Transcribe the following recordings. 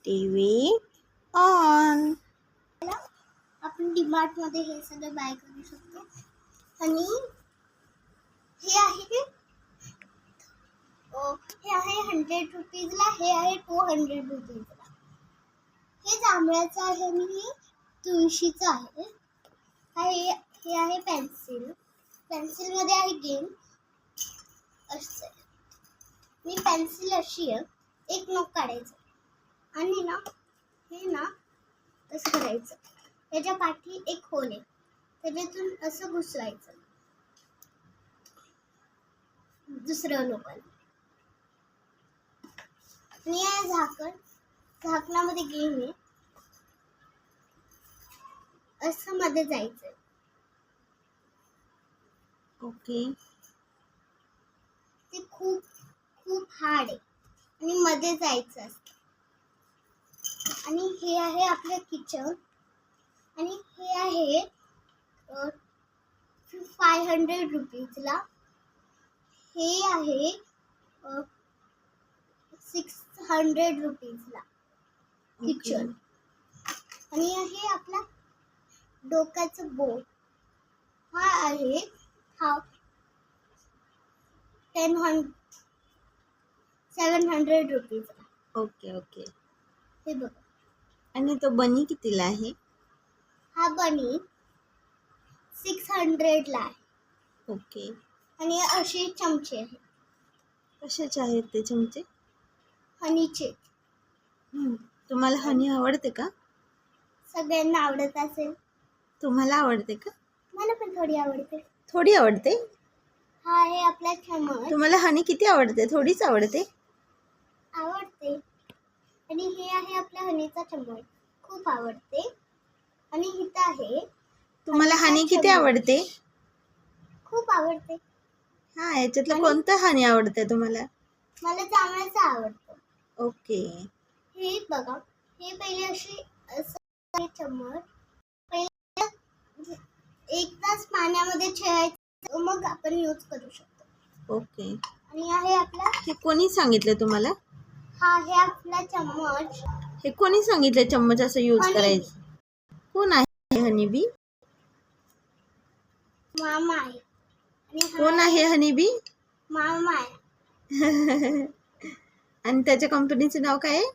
TV on. आपण डीमार्ट मध्ये हे सगळं बाय करू शकतो. आणि हे आहे 100 रुपीजला, हे आहे 200 रुपीजला. हे जांभळाचं आहे आणि हे तुळशीचं आहे. हे आहे पेन्सिल. पेन्सिलमध्ये आहे गेम. असं मी पेन्सिल अशी आहे, एक नोक काढायचं आणि ना हे ना असं करायचं. त्याच्या पाठी एक होल आहे, त्याच्यातून असं घुसवायचं दुसरं लोकांना. आणि या झाकणामध्ये गेम आहे. असं मध्ये जायचं. ओके. ते खूप खूप हार्ड आहे आणि मध्ये जायचं असतं. आणि हे आहे आपलं किचन. आणि हे आहे 500 रुपीजला. हे आहे 600 रुपीजला किचन. आणि हे आपला डोक्याचं बोट. हा आहे 700 रुपीजला. Okay okay. हे बघा. आणि तो बनी कितीला आहे? हा बनी 600 ला आहे. ओके. आणि असे चमचे आहेत. कशाचे आहेत ते चमचे? हनीचे. तुम्हाला हनी आवडते का? सगळ्यांना आवडत असेल. तुम्हाला आवडते का? मला पण थोडी आवडते. थोडी आवडते. हा आहे आपला चमच. तुम्हाला हनी किती आवडते? थोडीच आवडते. आवडते. आणि हे आहे आपला हनीचा चमच. खूप आवडते. आणि इथं आहे. तुम्हाला हनी किती आवडते? खूप आवडते. हा, याच्यातलं कोणतं हनी आवडते तुम्हाला? मला जांभळाचं आवडतं. ओके. हे बघा. हे पहिले असं चम्मच पहिले एकदाच पाण्यामध्ये ठेवायचं, मग आपण यूज करू शकतो. ओके. आणि आहे आपला. हे कोणी सांगितलं तुम्हाला? हा आहे आपला चम्मच. हे कोणी सांगितलं चम्मच असं यूज करायचं? कोण आहे हनीबी? मामा आहे. कोण आहे हनीबी? मामा आहे. आणि त्याच्या कंपनीचं नाव काय आहे?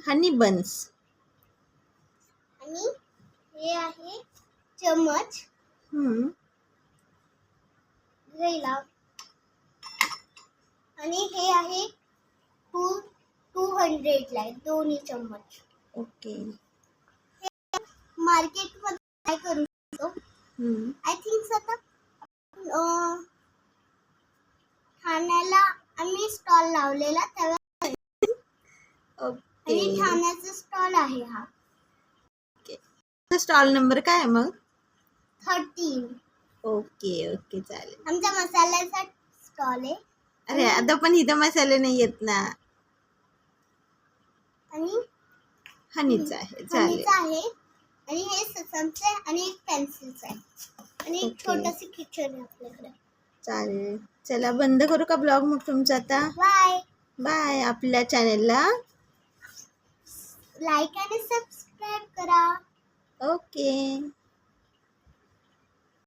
हनी बन्स. आणि हे आहे चम्मच. आणि हे आहे 200 ला आहे दोन्ही चम्मच. ओके. मार्केट मध्ये काय करू शकतो. आय थिंक आता ठाण्याला आम्ही स्टॉल लावलेला तेव्हा. आणि ठाण्याचा स्टॉल आहे हा. स्टॉल नंबर काय आहे मग? 13. ओके ओके, चालेल. आमचा मसाल्याचा स्टॉल आहे. अरे आता पण इथं मसाले नाही येत ना. आणि हनीचं आहे. चालेल. आहे. आणि हे ससमचं आहे आणि एक पेन्सिलचं आहे. आणि एक छोटंसं किचन आहे आपल्याकडे. चालेल. चला बंद करू का ब्लॉग मग तुमचा आता? Bye bye. आपल्या चॅनेलला लाईक आणि सबस्क्राईब करा. ओके.